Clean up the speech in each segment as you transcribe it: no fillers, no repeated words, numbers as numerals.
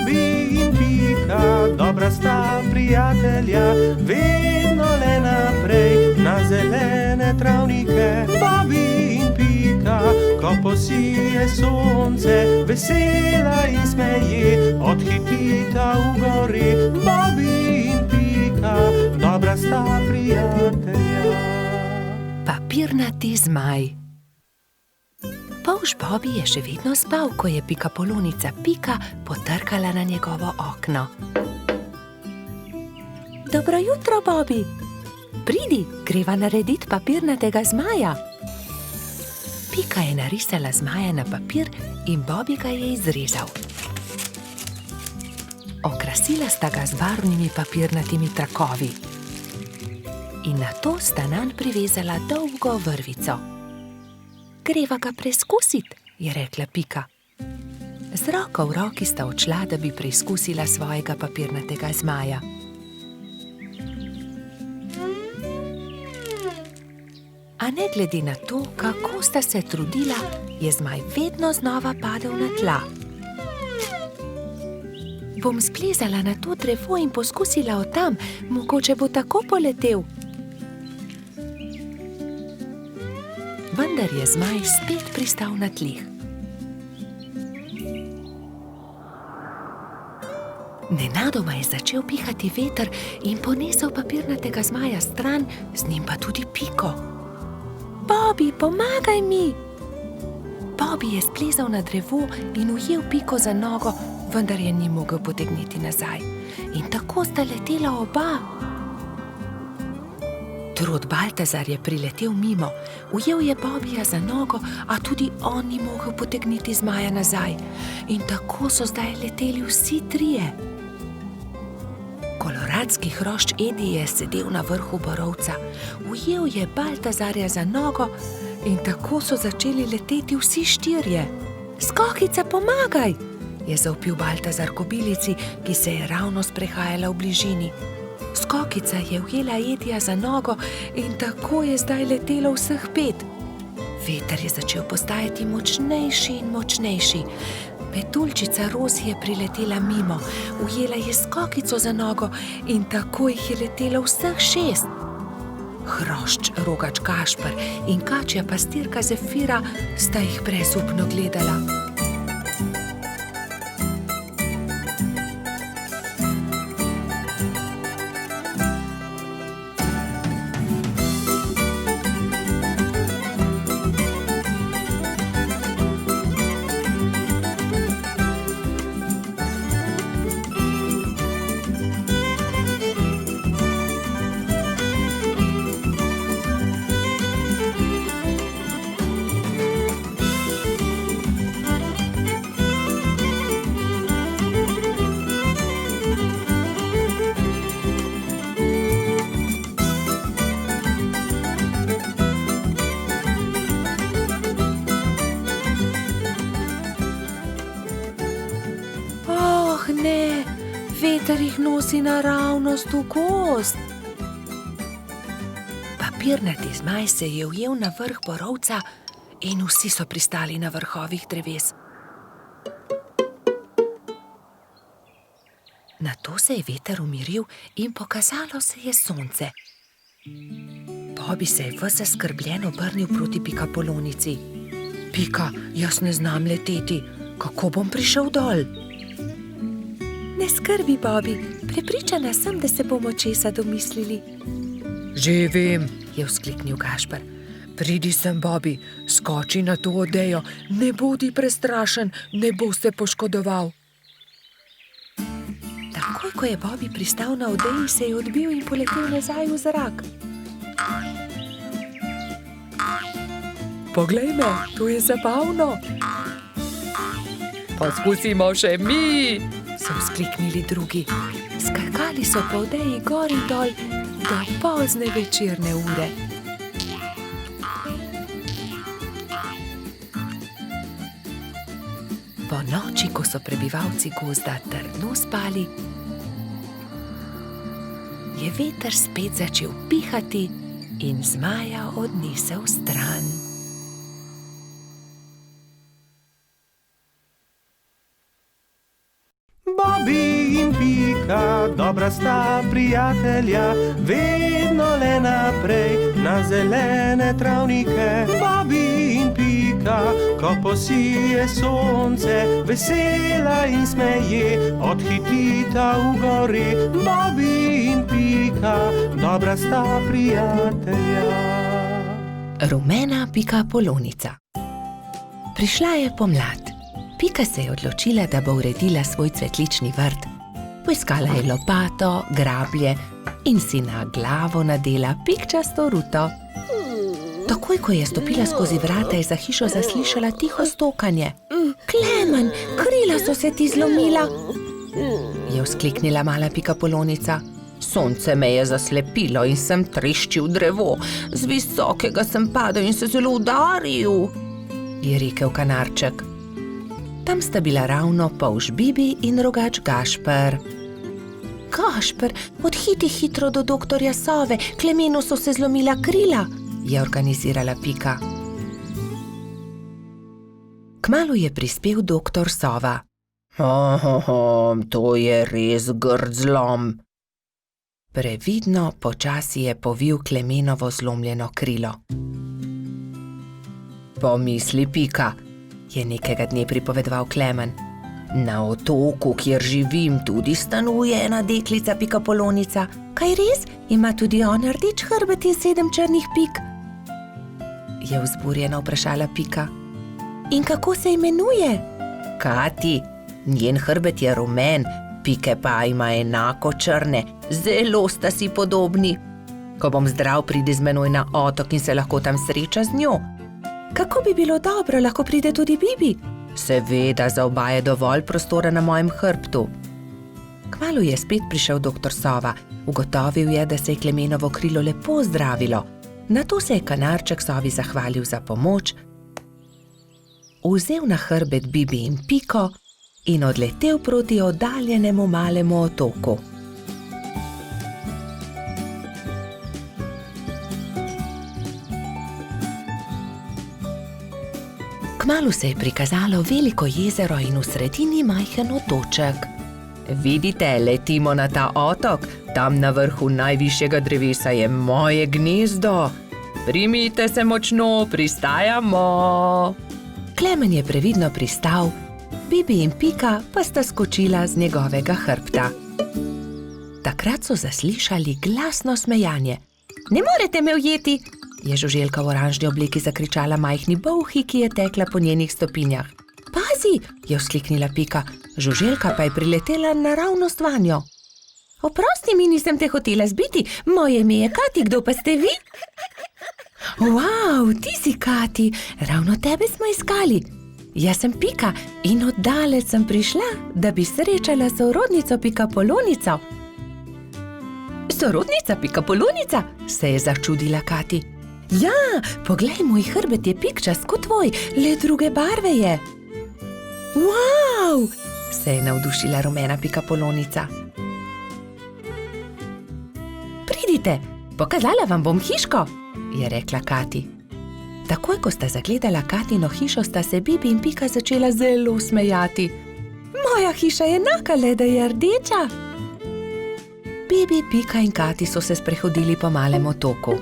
Bobby in Pika, dobra sta prijatelja, vedno le naprej na zelene travnike. Bobby in Pika, ko posije sonce, vesela in smeje, odhitita v gori. Bobby in Pika, dobra sta prijatelja. Papirnati zmaj. Polž Bobby je še vedno spal, ko je Pikapolonica Pika potrkala na njegovo okno. Dobro jutro, Bobby. Pridi, greva narediti papirnatega zmaja. Pika je narisala zmaja na papir in Bobby ga je izrezal. Okrasila sta ga z barvnimi papirnatimi trakovi. In nato sta nanj privezala dolgo vrvico. Greva ga preizkusiti, je rekla Pika. Z roko v roki sta odšla, da bi preizkusila svojega papirnatega zmaja. A ne glede na to, kako sta se trudila, je zmaj vedno znova padel na tla. Bom splezala na to drevo in poskusila od tam, mogoče bo tako poletel. Vendar je zmaj spet pristal na tleh. Nenadoma je začel pihati veter in ponesel papirnatega zmaja stran, z njim pa tudi Piko. Bobby, pomagaj mi! Bobby je splezal na drevo in ujel Piko za nogo, vendar je ni mogel potegniti nazaj. In tako sta letela oba. Trud Baltazar je priletel mimo, ujel je Bobbyja za nogo, a tudi on ni mogel potegniti zmaja nazaj. In tako so zdaj leteli vsi trije. Koloradski hrošč Edi je sedel na vrhu borovca, ujel je Baltazarja za nogo in tako so začeli leteti vsi štirje. Skokica, pomagaj! Je zavpil Baltazar kobilici, ki se je ravno sprehajala v bližini. Skokica je ujela Edija za nogo in tako je zdaj letelo vseh 5. Veter je začel postajati močnejši in močnejši. Petuljčica Rozi je priletela mimo, ujela je Skokico za nogo in tako jih je letelo vseh 6. Hrošč Rogač Gašper in kačja pastirka Zefira sta jih brezupno gledala. Ne, veter jih nosi naravnost v gozd. Papirnati zmaj se je ujel na vrh borovca in vsi so pristali na vrhovih dreves. Nato se je veter umiril in pokazalo se je sonce. Bobby se je ves zaskrbljen obrnil proti Pikapolonici. Pika, jaz ne znam leteti, kako bom prišel dol? Ne skrbi, Bobby, prepričana sem, da se bomo česa domislili. Že vem, je vzkliknil Gašper. Pridi sem, Bobby, skoči na to odejo, ne bodi prestrašen, ne bo se poškodoval. Takoj, ko je Bobby pristal na odeji, se je odbil in poletel nazaj v zrak. Poglej me, to je zabavno. Poskusimo še mi, so vzkliknili drugi. Skakali so po odeji gor in dol do pozne večerne ure. Po noči, ko so prebivalci gozda trdno spali, je veter spet začel pihati in zmaja odnesel stran. Bobby Bobby in Pika, dobra sta prijatelja, vedno le naprej na zelene travnike. Bobby in Pika, ko posije sonce, vesela in smeje, odhitita v gori. Bobby in Pika, dobra sta prijatelja. Rumena pikapolonica. Prišla je pomlad. Pika se je odločila, da bo uredila svoj cvetlični vrt. Poiskala je lopato, grablje in si na glavo nadela pikčasto ruto. Takoj, ko je stopila skozi vrata, je za hišo zaslišala tiho stokanje. Klemen, krila so se ti zlomila, je vzkliknila mala pikapolonica. Sonce me je zaslepilo in sem treščil drevo. Z visokega sem padel in se zelo udaril, je rekel kanarček. Tam sta bila ravno polž Bibi in rogač Gašper. Gašper, odhiti hitro do doktorja Sove, Klemenu so se zlomila krila, je organizirala Pika. Kmalu je prispel doktor Sova. To je res grd zlom. Previdno počasi je povil Klemenovo zlomljeno krilo. Pomisli, Pika, je nekega dne pripovedoval Klemen. Na otoku, kjer živim, tudi stanuje ena deklica pikapolonica. Kaj res? Ima tudi ona rdeč hrbet in 7 črnih pik? Je vzburjeno vprašala Pika. In kako se imenuje? Kati, njen hrbet je rumen, pike pa ima enako črne, zelo sta si podobni. Ko bom zdrav, pridi z menoj na otok in se lahko tam sreča z njo. Kako bi bilo dobro, lahko pride tudi Bibi? Seveda, za oba je dovolj prostora na mojem hrbtu. Kmalu je spet prišel doktor Sova. Ugotovil je, da se je Klemenovo krilo lepo zdravilo. Nato se je kanarček Sovi zahvalil za pomoč, vzel na hrbet Bibi in Piko in odletel proti oddaljenemu malemu otoku. Kmalu se je prikazalo veliko jezero in v sredini majhen otoček. Vidite, letimo na ta otok, tam na vrhu najvišjega drevesa je moje gnezdo. Primite se močno, pristajamo. Klemen je previdno pristal, Bibi in Pika pa sta skočila z njegovega hrbta. Takrat so zaslišali glasno smejanje. Ne morete me ujeti, je žuželka v oranžni obleki zakričala majhni bolhi, ki je tekla po njenih stopinjah. Pazi, je vzkliknila Pika, žuželka pa je priletela naravnost vanjo. Oprosti mi, nisem te hotela zbiti, moje ime je Kati, kdo pa ste vi? Wow, ti si Kati, ravno tebe smo iskali. Jaz sem Pika in od daleč sem prišla, da bi srečala sorodnico pikapolonico. Sorodnica pikapolonica, se je začudila Kati. Ja, poglej, moj hrbet je pikčast kot tvoj, le druge barve je. Wow, se je navdušila rumena pikapolonica. Pridite, pokazala vam bom hiško, je rekla Kati. Takoj, ko sta zagledala Katino hišo, sta se Bibi in Pika začela zelo smejati. Moja hiša je enaka, le da je rdeča. Bibi, Pika in Kati so se sprehodili po malem otoku.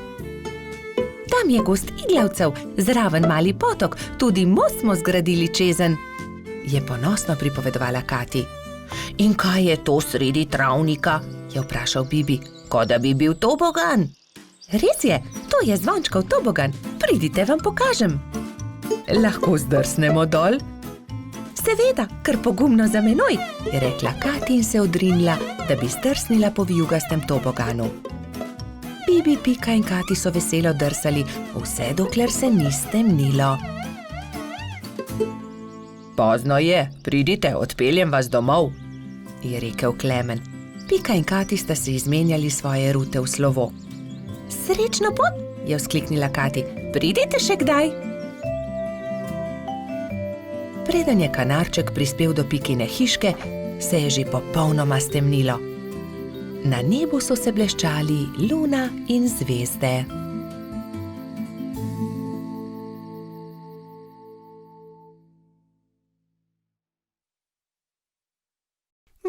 Tam je gost iglavcev, zraven mali potok, tudi most smo zgradili čezen, je ponosno pripovedovala Kati. In kaj je to sredi travnika? Je vprašal Bibi, kot da bi bil tobogan. Res je, to je zvončkov tobogan, pridite, vam pokažem. Lahko zdrsnemo dol? Seveda, kar pogumno za menoj, je rekla Kati in se odrinila, da bi zdrsnila po vijugastem toboganu. Bibi, Pika in Kati so veselo drsali, vse dokler se ni stemnilo. Pozno je, pridite, odpeljem vas domov, je rekel Klemen. Pika in Kati sta se izmenjali svoje rute v slovo. Srečno pot, je vzkliknila Kati, pridite še kdaj. Preden je kanarček prispel do Pikine hiške, se je že popolnoma stemnilo. Na nebu so se bleščali luna in zvezde.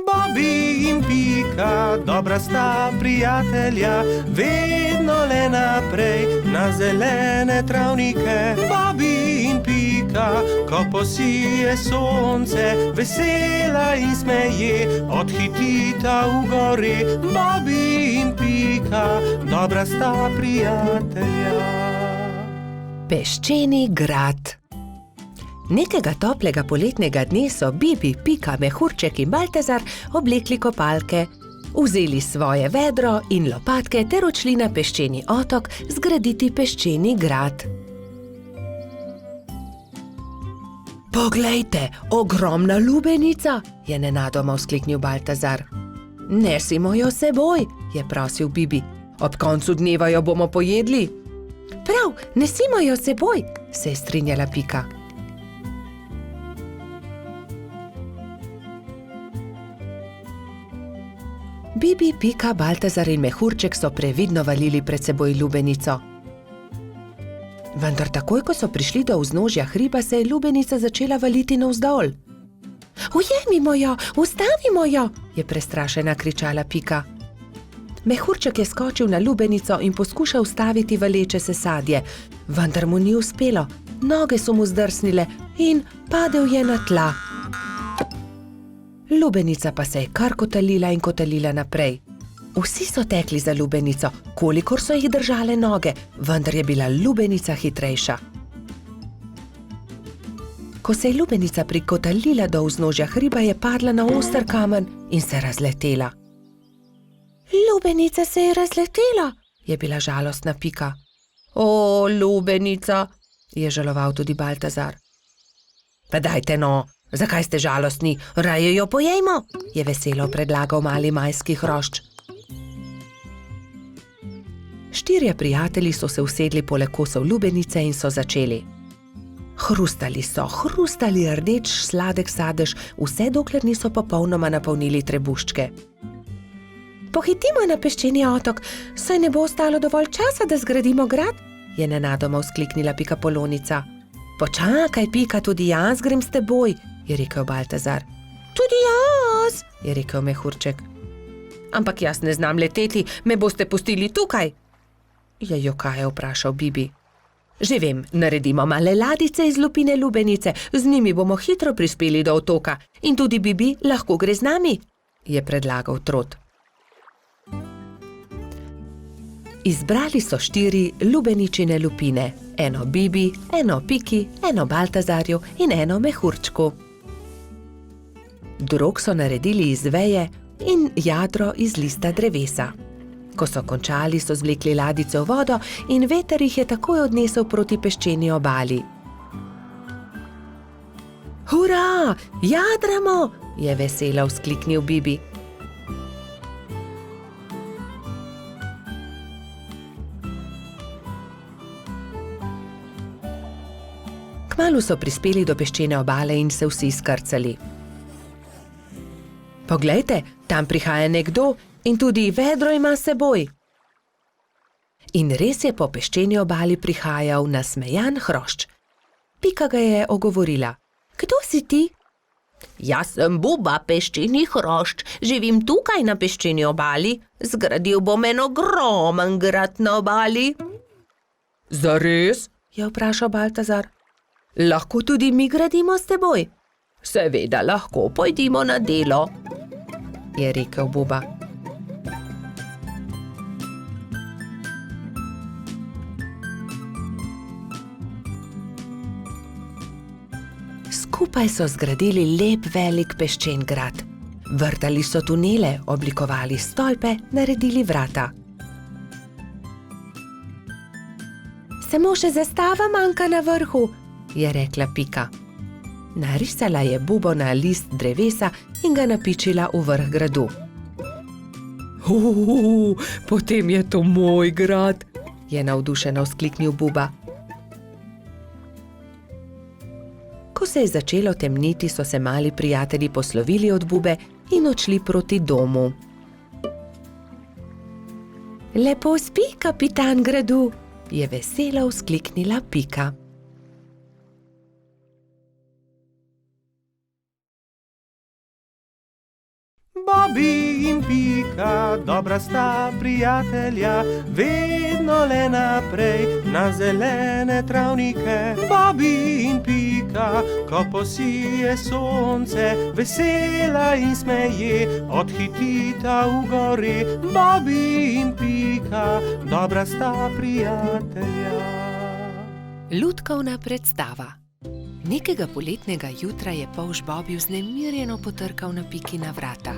Bobby in Pika, dobra sta prijatelja, vedno le naprej na zelene travnike. Bobby in Pika, ko posije sonce, vesela in smeje, odhitita v gori. Bobby in Pika, dobra sta prijatelja. Peščeni grad. Nekega toplega poletnega dne so Bibi, Pika, Mehurček in Baltazar oblekli kopalke, vzeli svoje vedro in lopatke ter odšli na peščeni otok zgraditi peščeni grad. Poglejte, ogromna lubenica, je nenadoma vzkliknil Baltazar. Nesimo jo seboj, je prosil Bibi. Ob koncu dneva jo bomo pojedli. Prav, nesimo jo seboj, se je strinjala Pika. Bibi, Pika, Baltazar in Mehurček so previdno valili pred seboj lubenico. Vendar takoj, ko so prišli do vznožja hriba, se je lubenica začela valiti navzdol. Ujemimo jo, ustavimo jo, je prestrašena kričala Pika. Mehurček je skočil na lubenico in poskušal ustaviti valeče se sadje, vendar mu ni uspelo. Noge so mu zdrsnile in padel je na tla. Lubenica pa se je kar kotalila in kotalila naprej. Vsi so tekli za lubenico, kolikor so jih držale noge, vendar je bila lubenica hitrejša. Ko se je lubenica prikotalila do vznožja hriba, je padla na oster kamen in se razletela. Lubenica se je razletela, je bila žalostna Pika. O, lubenica, je žaloval tudi Baltazar. Pa dajte no, zakaj ste žalostni, raje jo pojejmo, je veselo predlagal mali majski hrošč. Štirje prijatelji so se usedli poleg kosov lubenice in so začeli. Hrustali rdeč sladek sadež, vse dokler niso popolnoma napolnili trebuščke. Pohitimo na peščeni otok, saj ne bo ostalo dovolj časa, da zgradimo grad, je nenadoma vzkliknila Pikapolonica. Počakaj, Pika, tudi jaz grem s teboj, je rekel Baltazar. Tudi jaz, je rekel Mehurček. Ampak jaz ne znam leteti, me boste pustili tukaj, je jokaje vprašal Bibi. Že vem, naredimo male ladice iz lupine lubenice, z njimi bomo hitro prispeli do otoka in tudi Bibi lahko gre z nami, je predlagal Trot. Izbrali so 4 lubeničine lupine, eno Bibi, eno Piki, eno Baltazarju in eno Mehurčku. Drog so naredili iz veje in jadro iz lista drevesa. Ko so končali, so zvlekli ladice v vodo in veter jih je takoj odnesel proti peščeni obali. Hura, jadramo, je veselo vzkliknil Bibi. Kmalu so prispeli do peščene obale in se vsi skrcali. Poglejte, tam prihaja nekdo in tudi vedro ima s seboj. In res je po peščeni obali prihajal nasmejan hrošč. Pika ga je ogovorila. Kdo si ti? Jaz sem Buba, peščeni hrošč, živim tukaj na peščeni obali, zgradil bom en ogromen grad na obali. Zares? Je vprašal Baltazar. Lahko tudi mi gradimo s teboj? Seveda lahko, pojdimo na delo, je rekel Buba. Skupaj so zgradili lep velik peščen grad. Vrtali so tunele, oblikovali stolpe, naredili vrata. Samo še zastava manjka na vrhu, je rekla Pika. Narisala je bubo na list drevesa in ga napičila v vrh gradu. Potem je to moj grad, je navdušeno vzkliknil Buba. Ko se je začelo temniti, so se mali prijatelji poslovili od Bube in odšli proti domu. Lepo spi, kapitan gradu, je veselo vzkliknila Pika. Bobby in Pika, dobra sta prijatelja, vedno le naprej na zelene travnike. Bobby in Pika, ko posije sonce, vesela in smeje, odhitita v gori. Bobby in Pika, dobra sta prijatelja. Lutkovna predstava. Nekega poletnega jutra je polž Bobby vznemirjeno potrkal na Pikina vrata.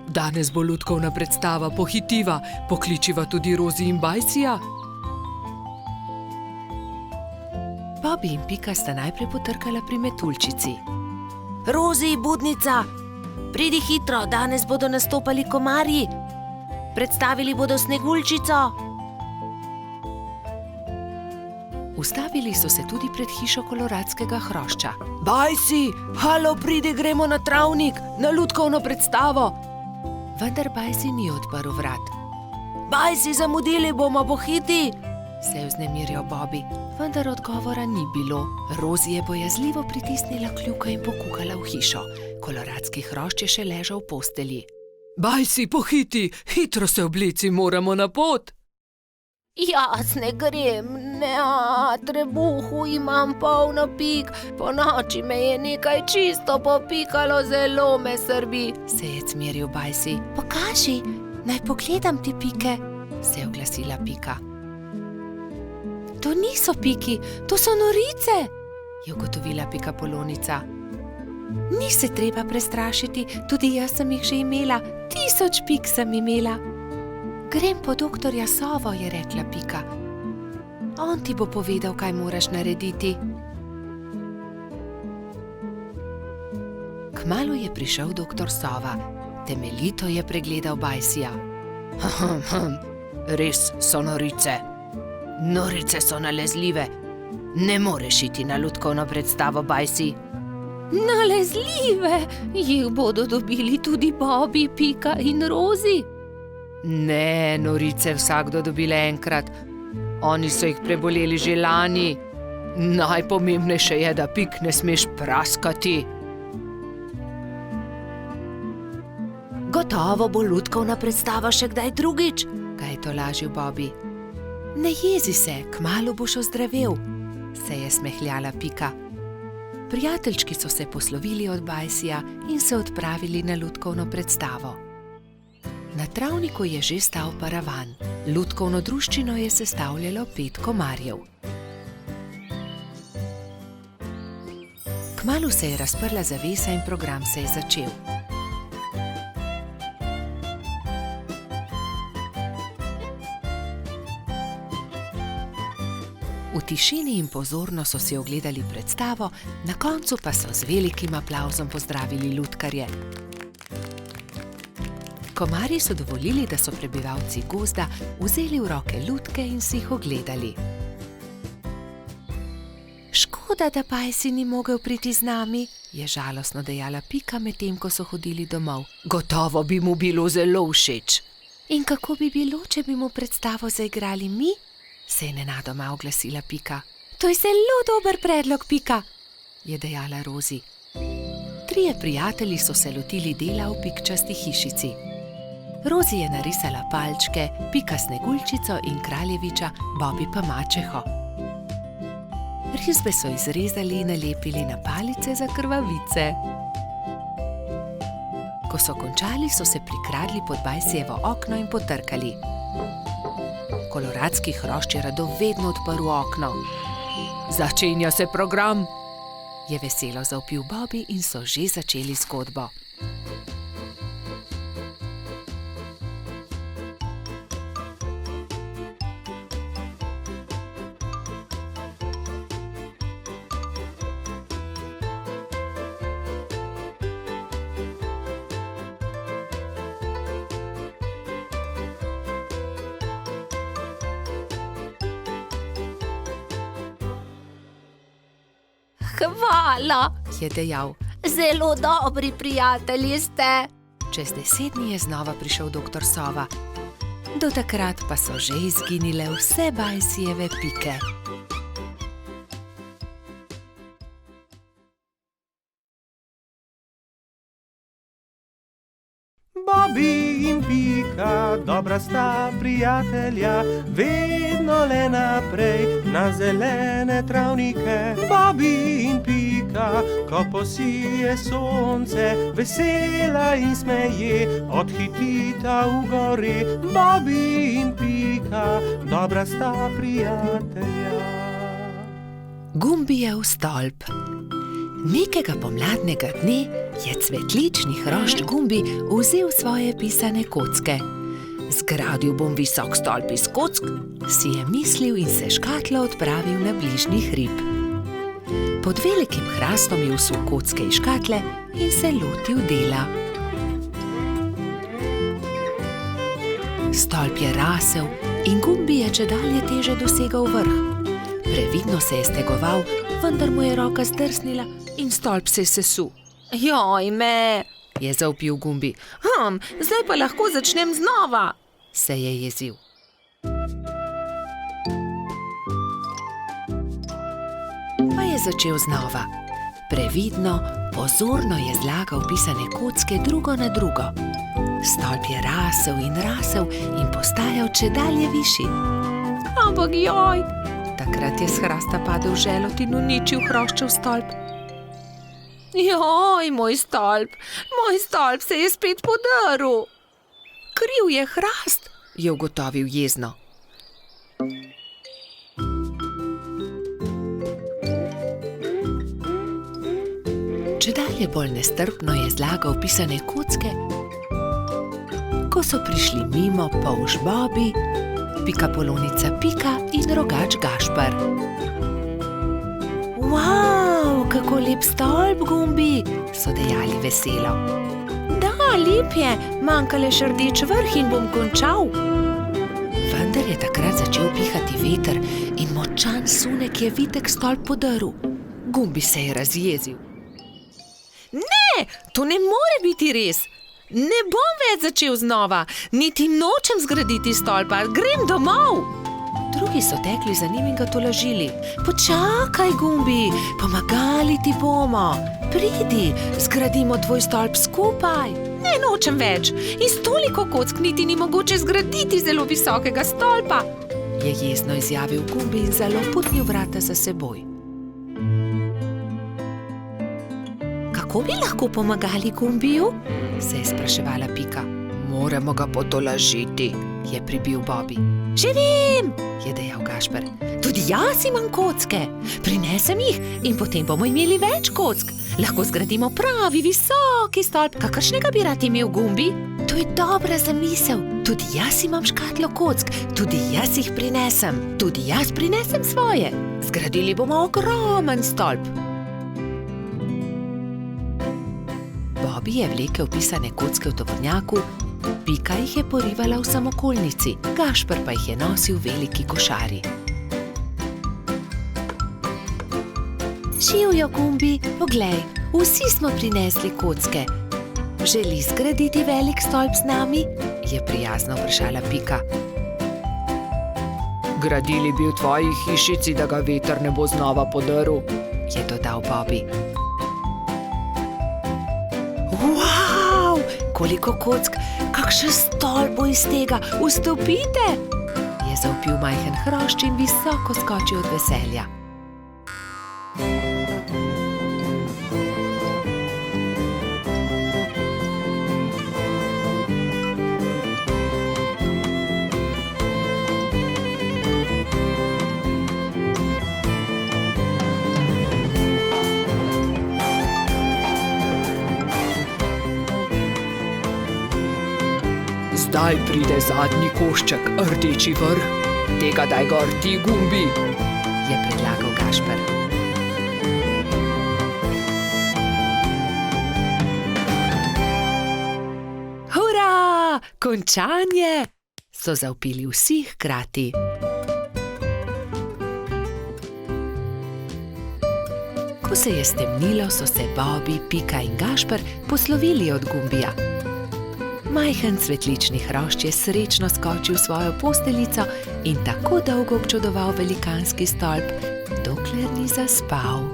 Danes bo lutkovna predstava, pohitiva, pokličiva tudi Rozi in Bajsija. Bobby in Pika sta najprej potrkala pri metuljčici. Rozi, budnica, pridi hitro, danes bodo nastopali komarji. Predstavili bodo Sneguljčico. Ustavili so se tudi pred hišo koloradskega hrošča. Bajsi, halo, pridi, gremo na travnik, na lutkovno predstavo. Vendar Bajsi ni odprl vrat. Bajsi, zamudili bomo, pohiti, se je vznemirjal Bobby, vendar odgovora ni bilo. Rozi je bojazljivo pritisnila kljuka in pokukala v hišo. Koloradski hrošč je še ležal v postelji. Bajsi, pohiti, hitro se oblici, moramo na pot. Jaz ne grem, trebuhu imam polno pik, po noči me je nekaj čisto popikalo, zelo me srbi, se je cmeril Bajsi. Pokaži, naj pogledam ti pike, se je oglasila Pika. To niso piki, to so norice, je ugotovila Pikapolonica. Ni se treba prestrašiti, tudi jaz sem jih že imela, 1000 pik sem imela. Grem po doktorja Sovo, je rekla Pika. On ti bo povedal, kaj moraš narediti. Kmalu je prišel doktor Sova. Temeljito je pregledal Bajsija. Res so norice. Norice so nalezljive. Ne moreš iti na lutkovno predstavo, Bajsi. Nalezljive? Jih bodo dobili tudi Bobby, Pika in Rozi? Ne, norice vsakdo dobile enkrat. Oni so jih preboleli že lani. Najpomembnejše je, da pik ne smeš praskati. Gotovo bo lutkovna predstava še kdaj drugič, ga je tolažil Bobby. Ne jezi se, kmalu boš ozdravel, se je smehljala Pika. Prijateljčki so se poslovili od Bajsija in se odpravili na lutkovno predstavo. Na travniku je že stal paravan. Lutkovno druščino je sestavljalo 5 komarjev. Kmalu se je razprla zavesa in program se je začel. V tišini in pozorno so si ogledali predstavo, na koncu pa so z velikim aplavzom pozdravili lutkarje. Komarji so dovolili, da so prebivalci gozda vzeli v roke lutke in si jih ogledali. Škoda, da Bajsi ni mogel priti z nami, je žalostno dejala Pika, medtem ko so hodili domov. Gotovo bi mu bilo zelo všeč. In kako bi bilo, če bi mu predstavo zaigrali mi? Se je nenadoma oglasila Pika. To je zelo dober predlog, Pika, je dejala Rozi. 3 prijatelji so se lotili dela v pikčasti hišici. Rozi je narisala palčke, Pika Sneguljčico in kraljeviča, Bobby pa mačeho. Risbe so izrezali in nalepili na palice za krvavice. Ko so končali, so se prikradli pod Bajsijevo okno in potrkali. Koloradski hrošč je radovedno odprl okno. Začenja se program, je veselo zavpil Bobby in so že začeli zgodbo. Hvala, je dejal. Zelo dobri prijatelji ste. Čez 10 dni je znova prišel doktor Sova. Do takrat pa so že izginile vse Bajsijeve pike. Bobby in Pika, dobra sta prijatelja, vedno le naprej na zelene travnike. Bobby in Pika, ko posije sonce, vesela in smeje, odhitita v gori. Bobby in Pika, dobra sta prijatelja. Gumbijev stolp. Nekega pomladnega dne je cvetlični hrošč Gumbi vzel svoje pisane kocke. Zgradil bom visok stolp iz kock, si je mislil in se škatlo odpravil na bližnji hrib. Pod velikim hrastom je vsul kocke iz škatle in se lotil dela. Stolp je rasel in Gumbi je čedalje teže dosegal vrh. Previdno se je stegoval, vendar mu je roka zdrsnila in stolp se je sesul. Joj me, je zavpil Gumbi. Zdaj pa lahko začnem znova, se je jezil. Pa je začel znova. Previdno, pozorno je zlagal pisane kocke drugo na drugo. Stolp je rasel in postajal čedalje višji. Ampak joj! Takrat je s hrasta padel želod in uničil hroščev stolp. Joj, moj stolp se je spet podrl. Kriv je hrast, je ugotovil jezno. Čedalje bolj nestrpno je zlagal pisane kocke, ko so prišli mimo polž Bobby, pikapolonica Pika in rogač Gašper. Wow, kako lep stolp, Gumbi, so dejali veselo. Da, lep je, manjka le še rdeč vrh in bom končal. Vendar je takrat začel pihati veter in močan sunek je vitek stolp podrl. Gumbi se je razjezil. Ne, to ne more biti res. Ne bom več začel znova, niti nočem zgraditi stolpa, grem domov. Drugi so tekli za njim in ga tolažili. Počakaj, Gumbi, pomagali ti bomo. Pridi, zgradimo tvoj stolp skupaj. Ne nočem več, iz toliko kock niti ni mogoče zgraditi zelo visokega stolpa, je jezno izjavil Gumbi in zaloputnil vrata za seboj. Kako bi lahko pomagali Gumbiju? Se je spraševala Pika. Moramo ga potolažiti, je pribil Bobby. Že vem, je dejal Gašper. Tudi jaz imam kocke. Prinesem jih in potem bomo imeli več kock. Lahko zgradimo pravi visoki stolp, kakršnega bi rad imel Gumbi. To je dobra zamisel. Tudi jaz imam škatlo kock, tudi jaz jih prinesem. Tudi jaz prinesem svoje. Zgradili bomo ogromen stolp. Bobby je vlekel pisane kocke v tovornjaku, Pika jih je porivala v samokolnici, Gašper pa jih je nosil v veliki košari. Živjo, Gumbi, poglej, vsi smo prinesli kocke. Želi zgraditi velik stolp z nami? Je prijazno vprašala Pika. Gradili bi v tvoji hišici, da ga veter ne bo znova podrl, je dodal Bobby. Wow, koliko kock, kakšen stolp bo iz tega, vstopite, je zavpil majhen hrošč in visoko skočil od veselja. Zdaj pride zadnji košček, rdeči vrh. Tega daj gor ti, Gumbi, je predlagal Gašper. Hura, končanje, so zavpili vsi hkrati. Ko se je stemnilo, so se Bobby, Pika in Gašper poslovili od Gumbija. Majhen cvetlični hrošč je srečno skočil v svojo posteljico in tako dolgo občudoval velikanski stolp, dokler ni zaspal.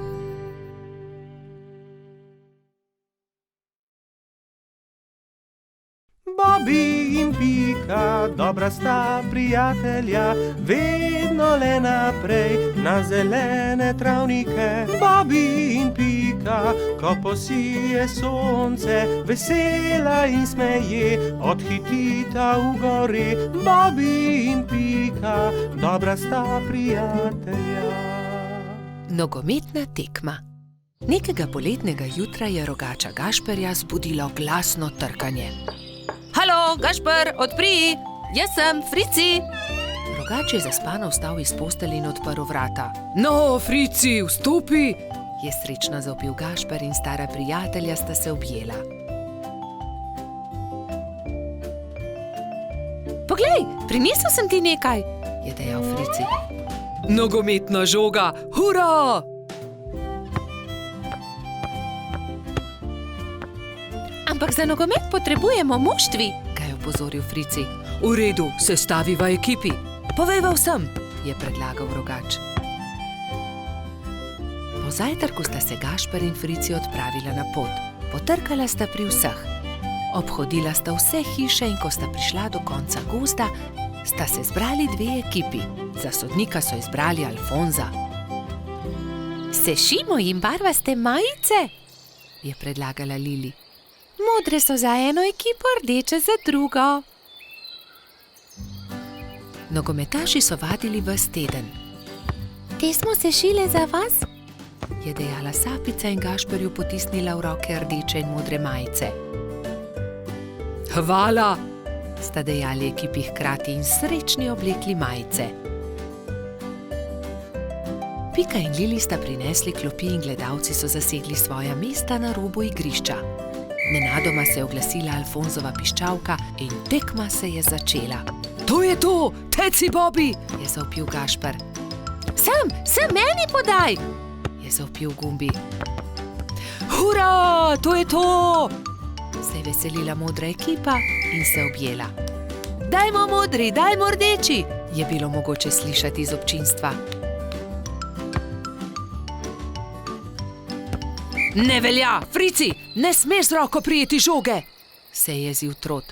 Bobby in Pika, dobra sta prijatelja, vedno le naprej na zelene travnike. Bobby in Pika, ko posije sonce, vesela in smeje, odhitita v gori. Bobby in Pika, dobra sta prijatelja. Nogometna tekma. Nekega poletnega jutra je rogača Gašperja zbudilo glasno trkanje. Halo, Gašper, odpri! Jaz sem, Frici! Rogač je zaspano vstal iz postelje in odprl vrata. No, Frici, vstopi! Je srečno zavpil Gašper in stara prijatelja sta se objela. Poglej, prinesel sem ti nekaj, je dejal Frici. Nogometna žoga, hura! Ampak za nogomet potrebujemo moštvi, ga je opozoril Frici. V redu, sestaviva ekipi. Povejva vsem, je predlagal rogač. Po zajtrku sta se Gašper in Frici odpravila na pot. Potrkala sta pri vseh. Obhodila sta vse hiše in ko sta prišla do konca gozda, sta se zbrali dve ekipi. Za sodnika so izbrali Alfonza. Sešimo jim barvaste majice, je predlagala Lili. Modre so za eno ekipo, rdeče za drugo. Nogometaši so vadili ves teden. Te smo sešile za vas, je dejala Sapica in Gašperju potisnila v roke rdeče in modre majice. Hvala, sta dejali ekipi hkrati in srečni oblekli majice. Pika in Lili sta prinesli klopi in gledalci so zasedli svoja mesta na robu igrišča. Nenadoma se je oglasila Alfonzova piščalka in tekma se je začela. To je to, teci Bobby, je zavpil Gašper. Sem meni podaj, je zavpil Gumbi. Hura, to je to, se je veselila modra ekipa in se objela. Dajmo modri, dajmo rdeči, je bilo mogoče slišati iz občinstva. Ne velja, Frici, ne smeš z roko prijeti žoge, se je jezil Trot.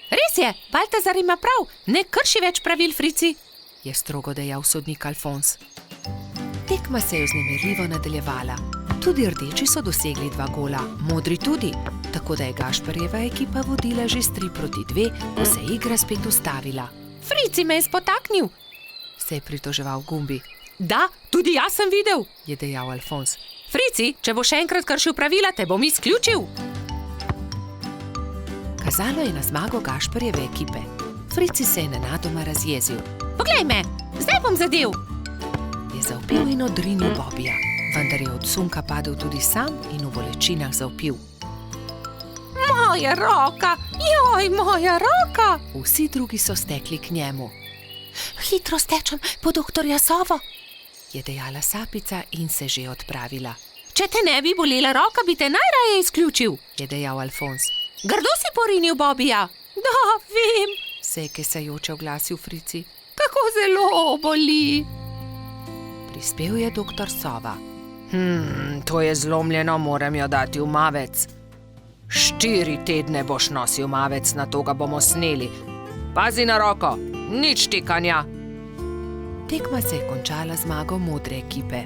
Res je, Baltazar ima prav, ne krši več pravil, Frici, je strogo dejal sodnik Alfons. Tekma se je vznemirljivo nadaljevala. Tudi rdeči so dosegli 2 gola, modri tudi, tako da je Gašperjeva ekipa vodila že s 3-2, ko se je igra spet ustavila. Frici me je spotaknil, se je pritoževal Gumbi. Da, tudi jaz sem videl, je dejal Alfons. Frici, če bo še enkrat kršil pravila, te bom izključil. Kazalo je na zmago Gašperjeve ekipe. Frici se je nenadoma razjezil. Poglej me, zdaj bom zadel, je zavpil in odrinil Bobija, vendar je od sunka padel tudi sam in v bolečinah zavpil. Moja roka, joj, moja roka! Vsi drugi so stekli k njemu. Hitro stečem po doktorja Sovo, je dejala Sapica in se že odpravila. Če te ne bi bolela roka, bi te najraje izključil, je dejal Alfons. Grdo si porinil Bobija. Da, vem, se je kesajoče oglasil Frici. Kako zelo boli. Prispel je doktor Sova. To je zlomljeno, moram jo dati v mavec. 4 tedne boš nosil mavec, na to ga bomo sneli. Pazi na roko, nič tikanja. Tekma se je končala zmago modre ekipe.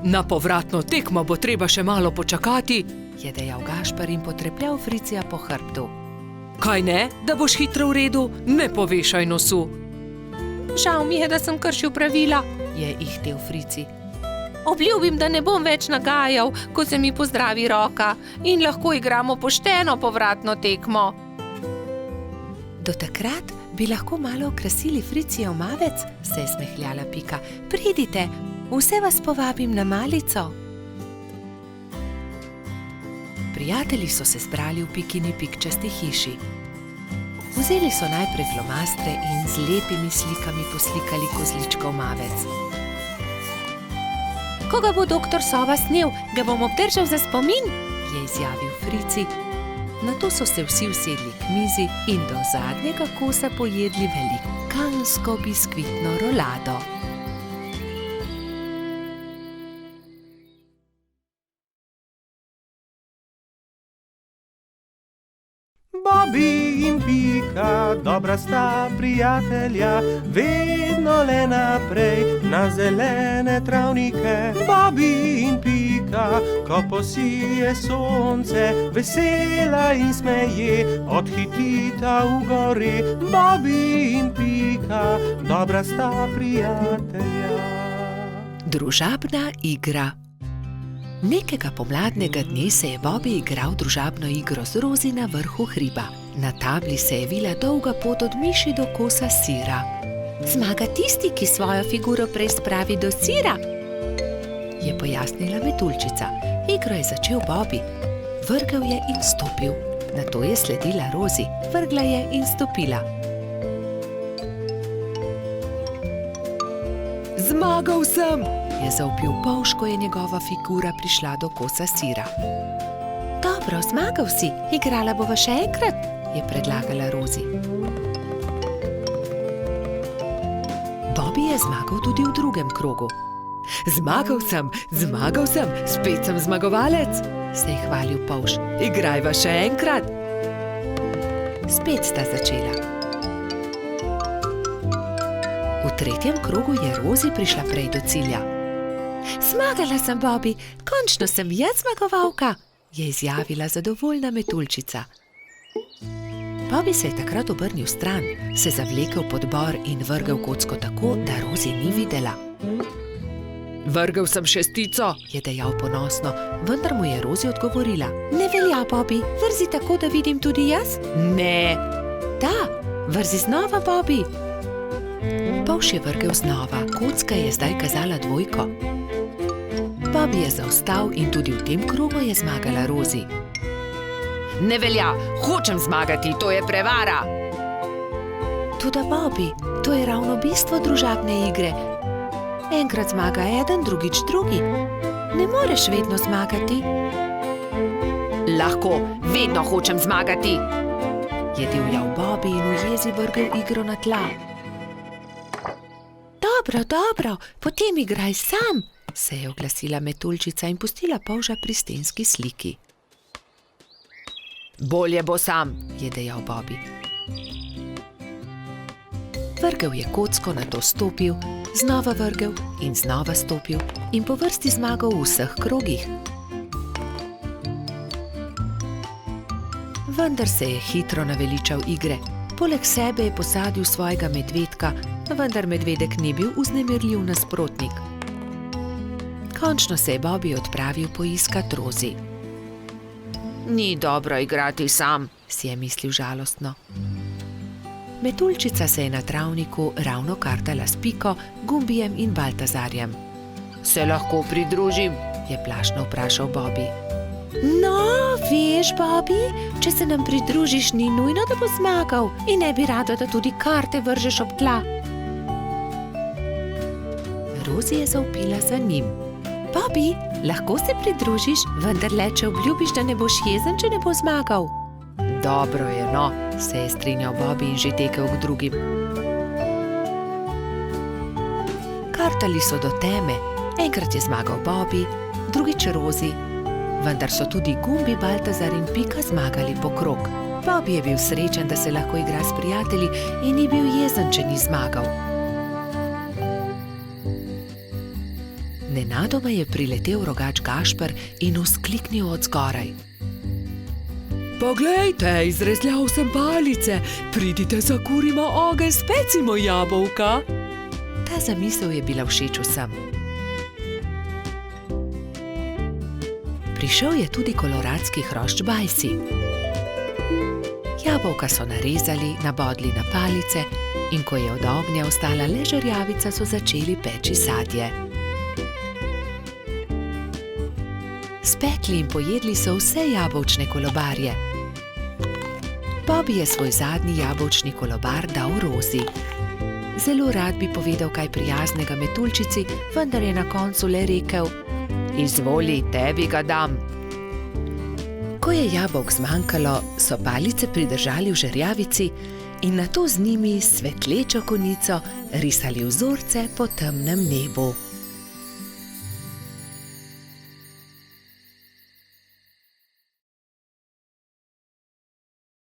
Na povratno tekmo bo treba še malo počakati, je dejal Gašper in potrepljal Fricija po hrbtu. Kaj ne, da boš hitro v redu, ne povešaj nosu. Žal mi je, da sem kršil pravila, je ihtel Frici. Obljubim, da ne bom več nagajal, ko se mi pozdravi roka in lahko igramo pošteno povratno tekmo. Do takrat bi lahko malo okrasili Fricijev mavec, se je smehljala Pika. Pridite, vse vas povabim na malico. Prijatelji so se zbrali v Pikini pikčasti hiši. Vzeli so najprej flomastre in z lepimi slikami poslikali kozličkov mavec. Ko ga bo doktor Sova snel, ga bom obdržal za spomin, je izjavil Frici. Nato so se vsi usedli k mizi in do zadnjega kosa pojedli velikansko biskvitno rolado. Bobby in Pika, dobra sta prijatelja, vedno le naprej na zelene travnike. Bobby in Pika, ko posije sonce, vesela in smeje, odhitita v gori. Bobby in Pika, dobra sta prijatelja. Družabna igra. Nekega pomladnega dne se je Bobby igral družabno igro z Rozi na vrhu hriba. Na tabli se je vila dolga pot od miši do kosa sira. Zmaga tisti, ki svojo figuro prej spravi do sira, je pojasnila metuljčica. Igro je začel Bobby. Vrgel je in stopil. Nato je sledila Rozi. Vrgla je in stopila. Zmagal sem, je zavpil polž, ko je njegova figura prišla do kosa sira. Dobro, zmagal si, igrala bova še enkrat, je predlagala Rozi. Bobby je zmagal tudi v drugem krogu. Zmagal sem, spet sem zmagovalec, se je hvalil polž. Igrajva še enkrat. Spet sta začela. V tretjem krogu je Rozi prišla prej do cilja. Zmagala sem, Bobby, končno sem jaz zmagovalka, je izjavila zadovoljna metuljčica. Bobby se je takrat obrnil stran, se zavlekel pod bor in vrgel kocko tako, da Rozi ni videla. Vrgel sem šestico, je dejal ponosno, vendar mu je Rozi odgovorila. Ne velja, Bobby, vrzi tako, da vidim tudi jaz? Ne. Da, vrzi znova, Bobby. Polž je vrgel znova, kocka je zdaj kazala dvojko. Bobby je zaostal in tudi v tem krogu je zmagala Rozi. Ne velja, hočem zmagati, to je prevara. Toda Bobby, to je ravno bistvo družabne igre. Enkrat zmaga eden, drugič drugi. Ne moreš vedno zmagati. Lahko, vedno hočem zmagati, je divjal Bobby in v jezi vrgel igro na tla. Dobro, potem igraj sam, se je oglasila metuljčica in pustila polža pri stenski sliki. Bolje bo sam, je dejal Bobby. Vrgel je kocko, nato stopil, znova vrgel in znova stopil in po vrsti zmagal v vseh krogih. Vendar se je hitro naveličal igre. Poleg sebe je posadil svojega medvedka, vendar medvedek ni bil vznemirljiv nasprotnik. Končno se je Bobby odpravil poiskat Rozi. Ni dobro igrati sam, si je mislil žalostno. Metuljčica se je na travniku ravno kartala s Piko, Gumbijem in Baltazarjem. Se lahko pridružim? Je plašno vprašal Bobby. No, veš, Bobby, če se nam pridružiš, ni nujno, da bo zmagal in ne bi rada, da tudi karte vržeš ob tla. Rozi je zavpila za njim. Bobby, lahko se pridružiš, vendar le, če obljubiš, da ne boš jezen, če ne bo zmagal. Dobro je, no, se je strinjal Bobby in že tekel k drugim. Kartali so do teme. Enkrat je zmagal Bobby, drugič Rozi, vendar so tudi Gumbi, Baltazar in Pika zmagali po krog. Bobby je bil srečen, da se lahko igra s prijatelji in ni bil jezen, če ni zmagal. Nenadoma je priletel rogač Gašper in vzkliknil od zgoraj. Poglejte, izrezljal sem palice, pridite, zakurimo ogenj, specimo jabolka. Ta zamisel je bila všeč vsem. Prišel je tudi koloradski hrošč Bajsi. Jabolka so narezali, nabodli na palice in ko je od ognja ostala le žerjavica, so začeli peči sadje. Spekli in pojedli so vse jabolčne kolobarje. Bobby je svoj zadnji jabolčni kolobar dal Rozi. Zelo rad bi povedal kaj prijaznega metuljčici, vendar je na koncu le rekel: Izvoli, tebi ga dam. Ko je jabolk zmanjkalo, so palice pridržali v žerjavici in nato z njimi s svetlečo konico risali vzorce po temnem nebu.